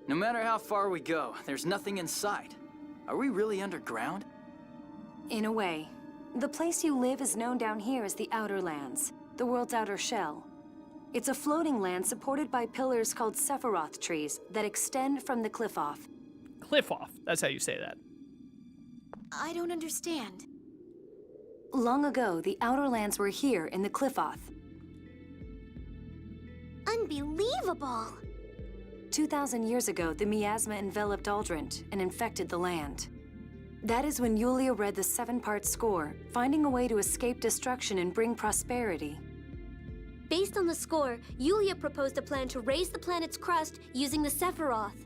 No matter how far we go, there's nothing in sight. Are we really underground? In a way. The place you live is known down here as the Outer Lands, the world's outer shell. It's a floating land supported by pillars called Sephiroth trees that extend from the cliff off. Cliff off, that's how you say that. I don't understand. Long ago, the Outer Lands were here in the Cliff-Oth. Unbelievable! 2,000 years ago, the miasma enveloped Aldrint and infected the land. That is when Yulia read the 7-part score, finding a way to escape destruction and bring prosperity. Based on the score, Yulia proposed a plan to raise the planet's crust using the Sephiroth.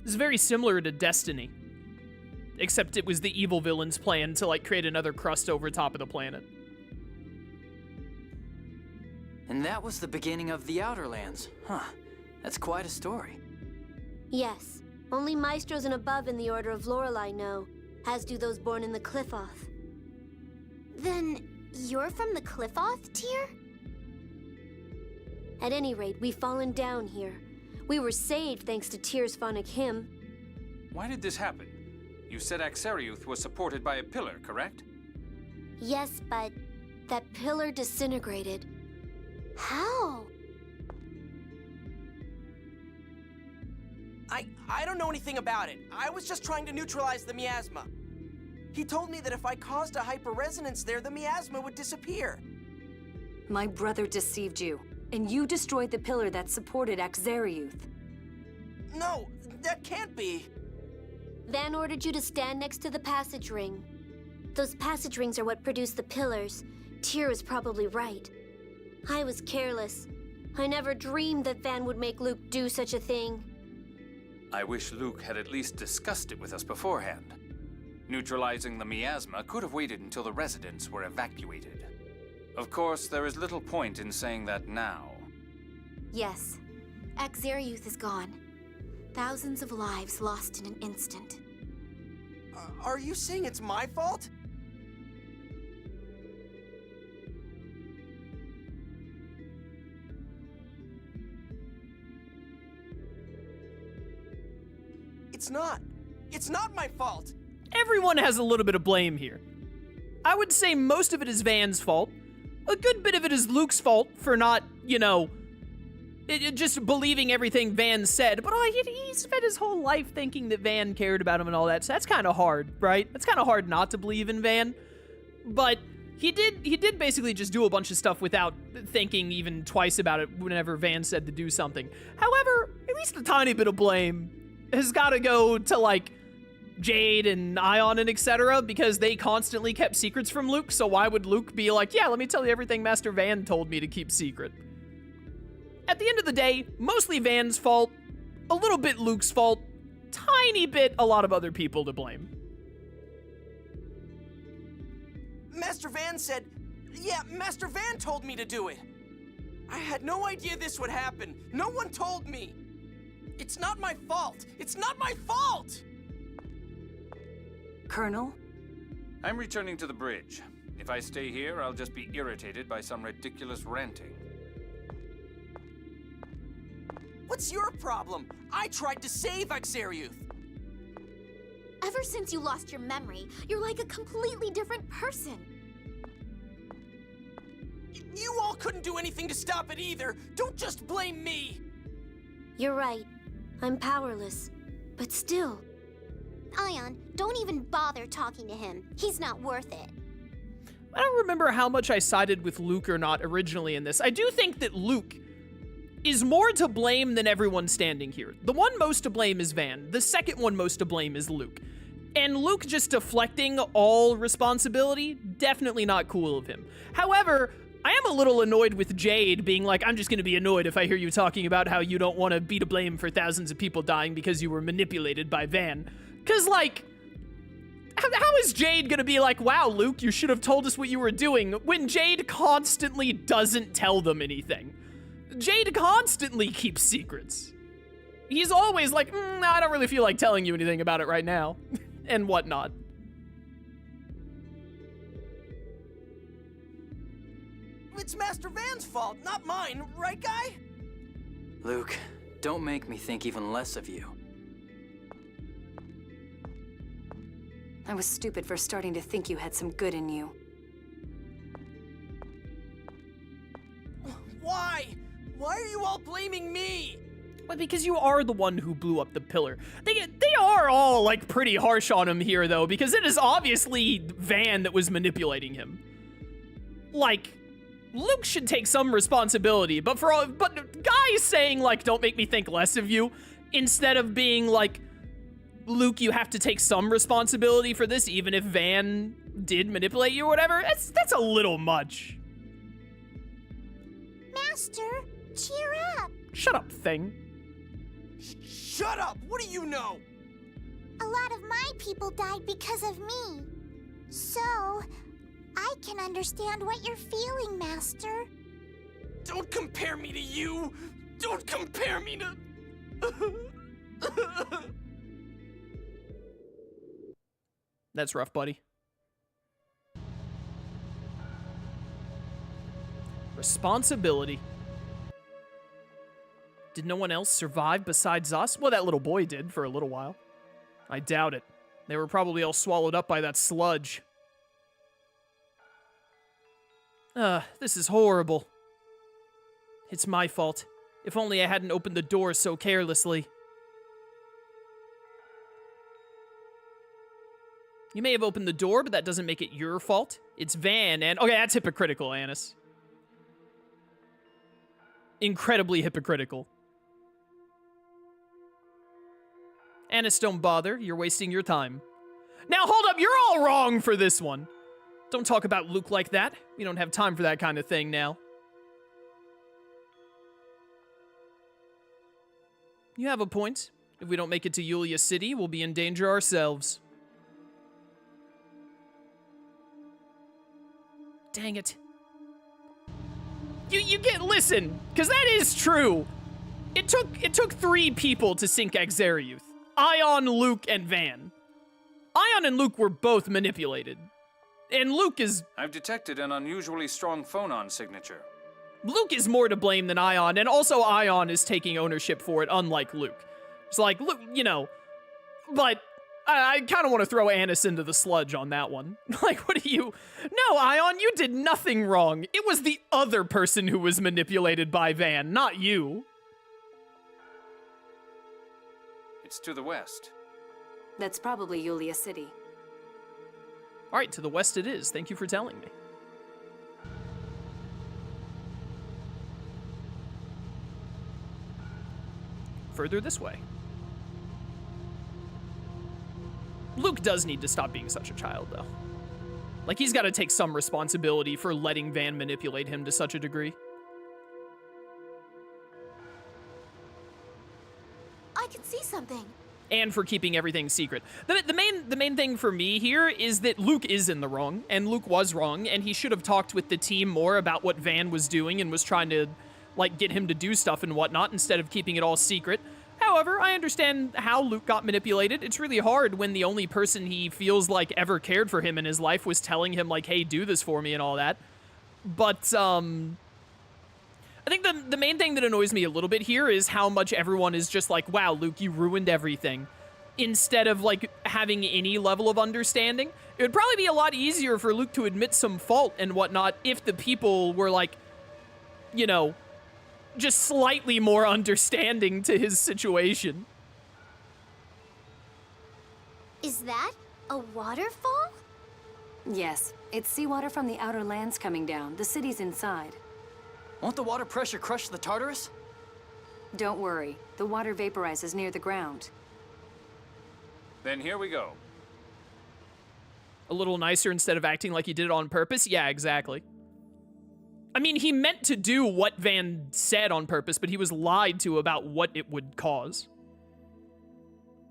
It's very similar to Destiny. Except it was the evil villain's plan to, like, create another crust over top of the planet. And that was the beginning of the Outer Lands. Huh. That's quite a story. Yes. Only maestros and above in the Order of Lorelei know, as do those born in the Cliff-Oth. Then, you're from the Cliff-Oth tier? At any rate, we've fallen down here. We were saved thanks to Tyr's phonic hymn. Why did this happen? You said Axariuth was supported by a pillar, correct? Yes, but that pillar disintegrated. How? I don't know anything about it. I was just trying to neutralize the miasma. He told me that if I caused a hyperresonance there, the miasma would disappear. My brother deceived you, and you destroyed the pillar that supported Axariuth. No, that can't be. Van ordered you to stand next to the passage ring. Those passage rings are what produce the pillars. Tyr was probably right. I was careless. I never dreamed that Van would make Luke do such a thing. I wish Luke had at least discussed it with us beforehand. Neutralizing the miasma could have waited until the residents were evacuated. Of course, there is little point in saying that now. Yes, Axariuth is gone. Thousands of lives lost in an instant. Are you saying it's my fault? It's not. It's not my fault. Everyone has a little bit of blame here. I would say most of it is Van's fault. A good bit of it is Luke's fault for not, just believing everything Van said. But he spent his whole life thinking that Van cared about him and all that, so that's kind of hard, right? That's kind of hard not to believe in Van. But he did basically just do a bunch of stuff without thinking even twice about it whenever Van said to do something. However, at least a tiny bit of blame has got to go to, like, Jade and Ion and etc., because they constantly kept secrets from Luke, so why would Luke be like, yeah, let me tell you everything Master Van told me to keep secret? At the end of the day, mostly Van's fault, a little bit Luke's fault, tiny bit a lot of other people to blame. Master Van said, yeah, Master Van told me to do it. I had no idea this would happen. No one told me. It's not my fault. It's not my fault! Colonel? I'm returning to the bridge. If I stay here, I'll just be irritated by some ridiculous ranting. What's your problem? I tried to save Axariuth. Ever since you lost your memory, you're like a completely different person. You all couldn't do anything to stop it either. Don't just blame me. You're right. I'm powerless. But still. Ion, don't even bother talking to him. He's not worth it. I don't remember how much I sided with Luke or not originally in this. I do think that Luke is more to blame than everyone standing here. The one most to blame is Van. The second one most to blame is Luke. And Luke just deflecting all responsibility, definitely not cool of him. However, I am a little annoyed with Jade being like, I'm just going to be annoyed if I hear you talking about how you don't want to be to blame for thousands of people dying because you were manipulated by Van. Because, like, how is Jade going to be like, wow, Luke, you should have told us what you were doing, when Jade constantly doesn't tell them anything? Jade constantly keeps secrets. He's always like, no, I don't really feel like telling you anything about it right now, and whatnot. It's Master Van's fault, not mine, right, guy? Luke, don't make me think even less of you. I was stupid for starting to think you had some good in you. Why? Why are you all blaming me? Well, because you are the one who blew up the pillar. They are all, like, pretty harsh on him here, though, because it is obviously Van that was manipulating him. Like, Luke should take some responsibility, but guys saying, like, don't make me think less of you, instead of being like, Luke, you have to take some responsibility for this, even if Van did manipulate you or whatever, that's a little much. Master, cheer up. Shut up, thing. Shut up! What do you know? A lot of my people died because of me. So, I can understand what you're feeling, Master. Don't compare me to you! Don't compare me to... That's rough, buddy. Responsibility. Did no one else survive besides us? Well, that little boy did for a little while. I doubt it. They were probably all swallowed up by that sludge. This is horrible. It's my fault. If only I hadn't opened the door so carelessly. You may have opened the door, but that doesn't make it your fault. It's Van and... Okay, that's hypocritical, Annis. Incredibly hypocritical. Annis, don't bother. You're wasting your time. Now, hold up. You're all wrong for this one. Don't talk about Luke like that. We don't have time for that kind of thing now. You have a point. If we don't make it to Yulia City, we'll be in danger ourselves. Dang it. You get, listen, because that is true. It took 3 people to sink Exariuth. Ion, Luke, and Van. Ion and Luke were both manipulated. And Luke is... I've detected an unusually strong phonon signature. Luke is more to blame than Ion, and also Ion is taking ownership for it, unlike Luke. It's like, Luke, you know, but I kind of want to throw Annis into the sludge on that one. Like, what do you... No, Ion, you did nothing wrong. It was the other person who was manipulated by Van, not you. It's to the west. That's probably Yulia City. All right, to the west it is. Thank you for telling me. Further this way. Luke does need to stop being such a child, though. Like, he's got to take some responsibility for letting Van manipulate him to such a degree. I can see something. And for keeping everything secret. The main thing for me here is that Luke is in the wrong, and Luke was wrong, and he should have talked with the team more about what Van was doing and was trying to, like, get him to do stuff and whatnot instead of keeping it all secret. However, I understand how Luke got manipulated. It's really hard when the only person he feels like ever cared for him in his life was telling him, like, hey, do this for me and all that. But, I think the main thing that annoys me a little bit here is how much everyone is just like, wow, Luke, you ruined everything. Instead of, like, having any level of understanding. It would probably be a lot easier for Luke to admit some fault and whatnot if the people were, like, you know, just slightly more understanding to his situation. Is that a waterfall? Yes, it's seawater from the outer lands coming down. The city's inside. Won't the water pressure crush the Tartarus? Don't worry. The water vaporizes near the ground. Then here we go. A little nicer instead of acting like he did it on purpose? Yeah, exactly. I mean, he meant to do what Van said on purpose, but he was lied to about what it would cause.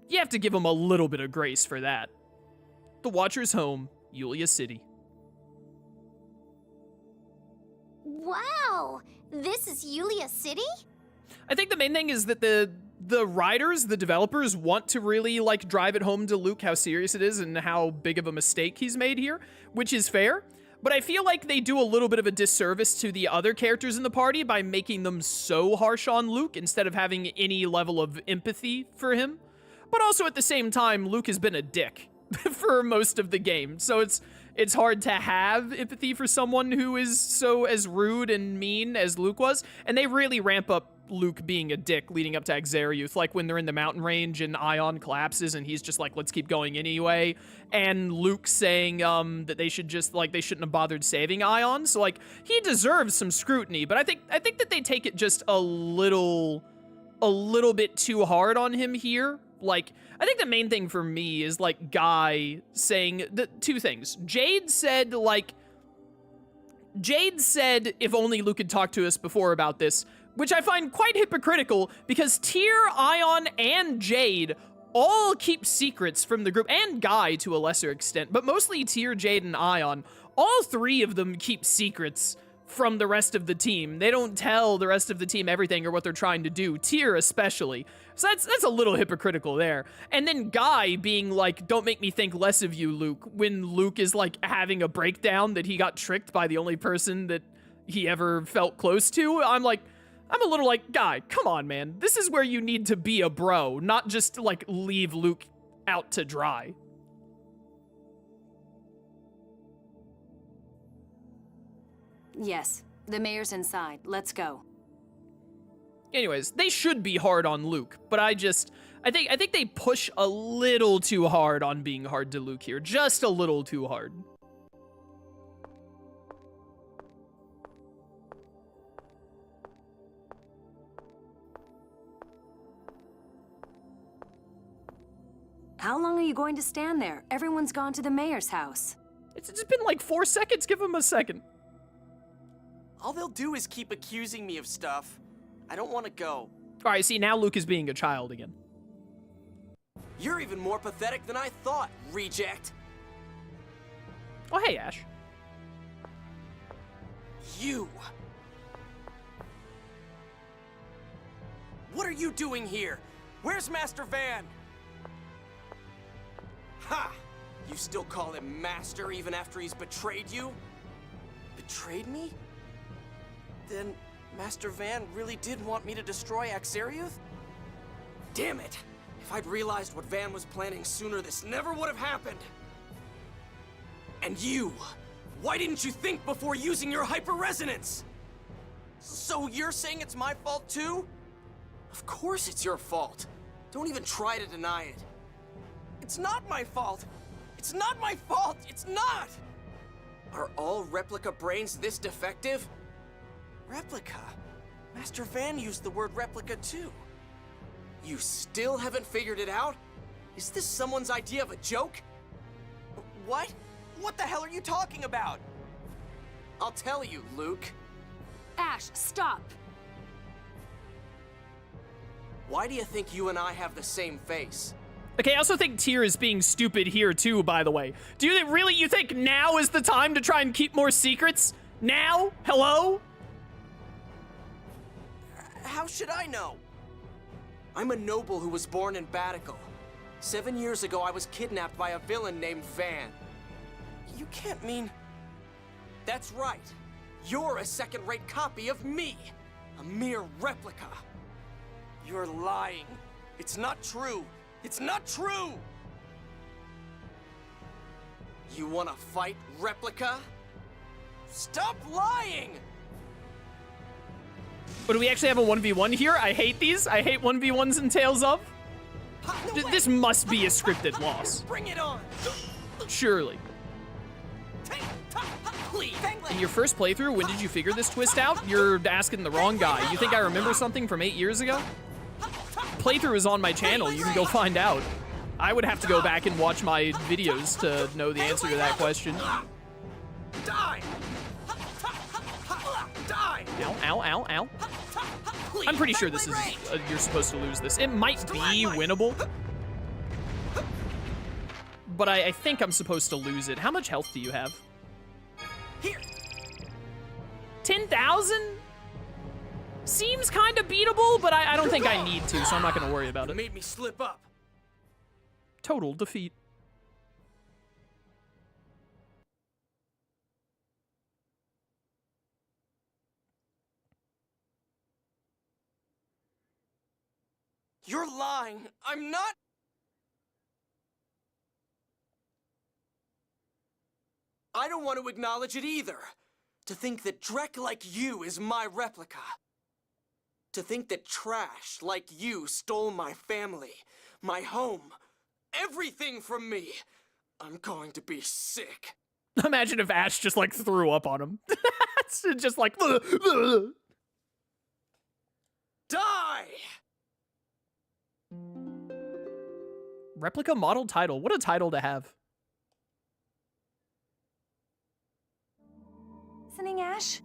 You have to give him a little bit of grace for that. The Watcher's home, Yulia City. Wow! This is Yulia City? I think the main thing is that the writers, the developers, want to really, like, drive it home to Luke how serious it is and how big of a mistake he's made here, which is fair. But I feel like they do a little bit of a disservice to the other characters in the party by making them so harsh on Luke instead of having any level of empathy for him. But also at the same time, Luke has been a dick. for most of the game. So it's hard to have empathy for someone who is so as rude and mean as Luke was. And they really ramp up Luke being a dick leading up to Axariuth, like when they're in the mountain range and Ion collapses and he's just like, let's keep going anyway. And Luke saying that they should just, like, they shouldn't have bothered saving Ion. So, like, he deserves some scrutiny, but I think that they take it just a little bit too hard on him here. Like, I think the main thing for me is, like, Guy saying the two things. Jade said, if only Luke had talked to us before about this, which I find quite hypocritical because Tyr, Ion, and Jade all keep secrets from the group, and Guy to a lesser extent, but mostly Tyr, Jade, and Ion. All three of them keep secrets from the rest of the team. They don't tell the rest of the team everything or what they're trying to do, Tyr especially. So that's a little hypocritical there. And then Guy being like, don't make me think less of you, Luke, when Luke is like having a breakdown that he got tricked by the only person that he ever felt close to. I'm a little like, Guy, come on, man. This is where you need to be a bro, not just like leave Luke out to dry. Yes, the mayor's inside. Let's go. Anyways, they should be hard on Luke, but I think they push a little too hard on being hard to Luke here. Just a little too hard. How long are you going to stand there? Everyone's gone to the mayor's house. It's just been like 4 seconds. Give him a second. All they'll do is keep accusing me of stuff. I don't want to go. All right, see, now Luke is being a child again. You're even more pathetic than I thought, reject. Oh, hey, Ash. You! What are you doing here? Where's Master Van? Ha! You still call him Master even after he's betrayed you? Betrayed me? Then Master Van really did want me to destroy Axariuth? Damn it! If I'd realized what Van was planning sooner, this never would have happened! And you! Why didn't you think before using your hyper-resonance? So you're saying it's my fault too? Of course it's your fault. Don't even try to deny it. It's not my fault! It's not my fault! It's not! Are all replica brains this defective? Replica? Master Van used the word replica too. You still haven't figured it out? Is this someone's idea of a joke? What? What the hell are you talking about? I'll tell you, Luke. Ash, stop! Why do you think you and I have the same face? Okay, I also think Tyr is being stupid here too, by the way. Do you think now is the time to try and keep more secrets? Now? Hello? How should I know? I'm a noble who was born in Batical. 7 years ago, I was kidnapped by a villain named Van. You can't mean... That's right. You're a second-rate copy of me. A mere replica. You're lying. It's not true. It's not true! You wanna fight, replica? Stop lying! But do we actually have a 1v1 here? I hate these. I hate 1v1s and Tales of. No This must be a scripted loss. Bring it on! Surely. Please. In your first playthrough, when did you figure this twist out? You're asking the wrong guy. You think I remember something from 8 years ago? Playthrough is on my channel. You can go find out. I would have to go back and watch my videos to know the answer to that question. Die! Die! Ow, ow, ow, ow. I'm pretty sure this is, you're supposed to lose this. It might be winnable. But I think I'm supposed to lose it. How much health do you have? Here! 10,000? Seems kind of beatable, but I don't think I need to, so I'm not going to worry about You it. made me slip up. Total defeat. You're lying. I'm not... I don't want to acknowledge it either. To think that Drek like you is my replica. To think that trash like you stole my family, my home, everything from me. I'm going to be sick. Imagine if Asch just like threw up on him. It's just like, ugh, ugh. Die! Replica model title. What a title to have. Listening, Asch?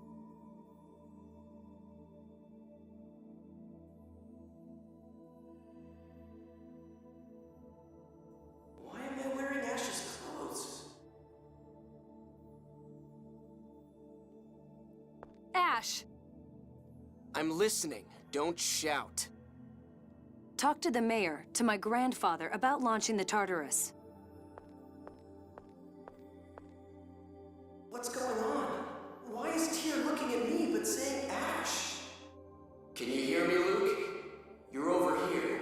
Why am I wearing Ash's clothes? Asch! I'm listening. Don't shout. Talk to the mayor, to my grandfather, about launching the Tartarus. What's going on? Why is Tyr looking at me but saying Asch? Can you hear me, Luke? You're over here.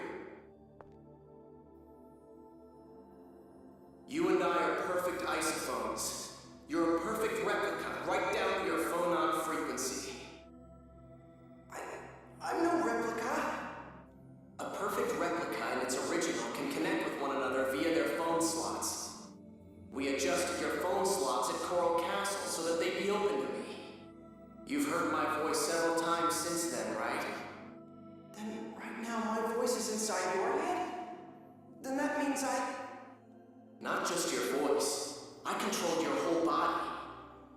You and I are perfect isophones. You're a perfect replica, right down to your phonon frequency. I'm no replica. A perfect replica and its original can connect with one another via their phone slots. We adjusted your phone slots at Coral Castle so that they'd be open to me. You've heard my voice several times since then, right? Then right now my voice is inside your head? Then that means Not just your voice. I controlled your whole body.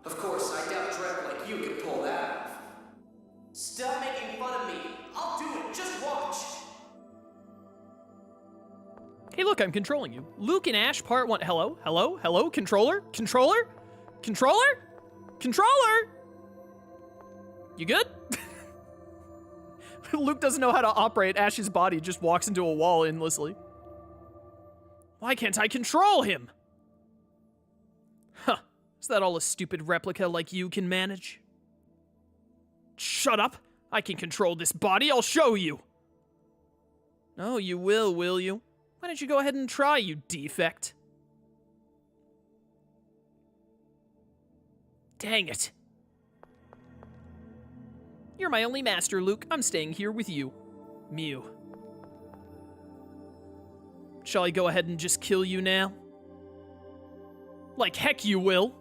Of course, I doubt Drek like you could pull that off. Stop making fun of me. I'll do it. Just watch. Hey, look, I'm controlling you. Luke and Asch part 1. Hello? Hello? Hello? Controller? Controller? Controller? Controller? You good? Luke doesn't know how to operate Ash's body, just walks into a wall endlessly. Why can't I control him? Huh. Is that all a stupid replica like you can manage? Shut up! I can control this body, I'll show you! Oh, you will you? Why don't you go ahead and try, you defect? Dang it. You're my only master, Luke. I'm staying here with you. Mew. Shall I go ahead and just kill you now? Like heck you will!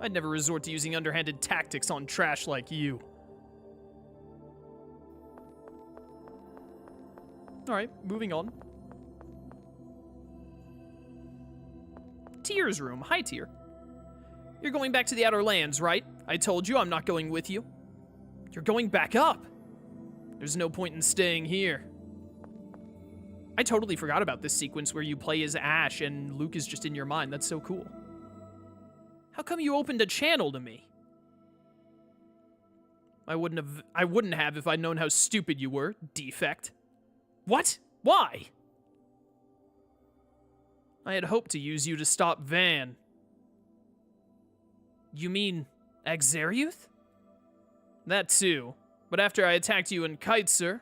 I'd never resort to using underhanded tactics on trash like you. Alright, moving on. Tyr's room. Hi, Tyr. You're going back to the Outer Lands, right? I told you I'm not going with you. You're going back up. There's no point in staying here. I totally forgot about this sequence where you play as Asch and Luke is just in your mind. That's so cool. How come you opened a channel to me? I wouldn't have if I'd known how stupid you were, defect. What? Why? I had hoped to use you to stop Van. You mean Axariuth? That too. But after I attacked you in Kiteser,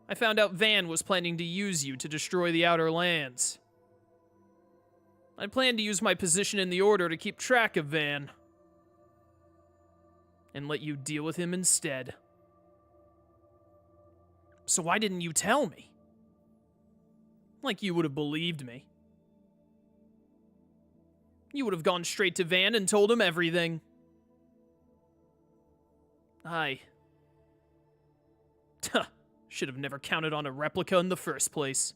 I found out Van was planning to use you to destroy the Outer Lands. I planned to use my position in the Order to keep track of Van. And let you deal with him instead. So why didn't you tell me? Like you would have believed me. You would have gone straight to Van and told him everything. Should have never counted on a replica in the first place.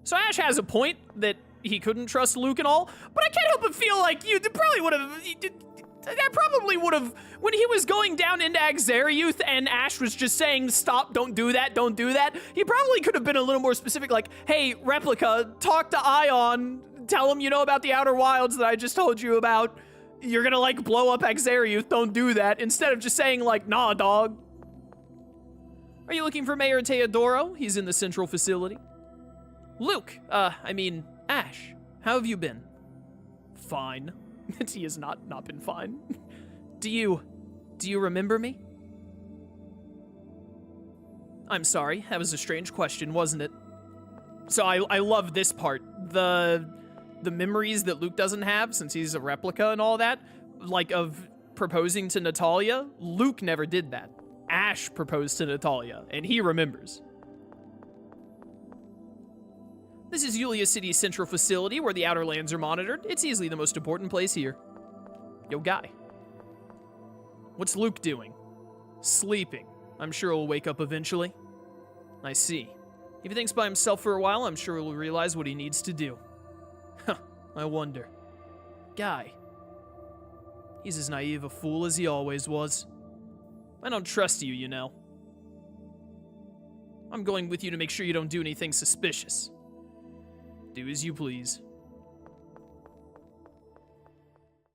So Asch has a point that he couldn't trust Luke and all, but I can't help but feel like you probably would have... I probably would have... When he was going down into Axariuth and Asch was just saying, stop, don't do that, he probably could have been a little more specific, like, hey, replica, talk to Ion, tell him you know about the Outer Wilds that I just told you about. You're gonna, like, blow up Axariuth, don't do that, instead of just saying, like, nah, dog. Are you looking for Mayor Teodoro? He's in the central facility. Luke, Asch, how have you been? Fine. He has not been fine. Do you remember me? I'm sorry, that was a strange question, wasn't it? So I love this part. The the memories that Luke doesn't have since he's a replica and all that, like of proposing to Natalia. Luke never did that. Asch proposed to Natalia, and he remembers. This is Yulia City's central facility where the Outer Lands are monitored. It's easily the most important place here. Yo, guy. What's Luke doing? Sleeping. I'm sure he'll wake up eventually. I see. If he thinks by himself for a while, I'm sure he'll realize what he needs to do. Huh, I wonder. Guy. He's as naive a fool as he always was. I don't trust you, you know. I'm going with you to make sure you don't do anything suspicious. Do as you please.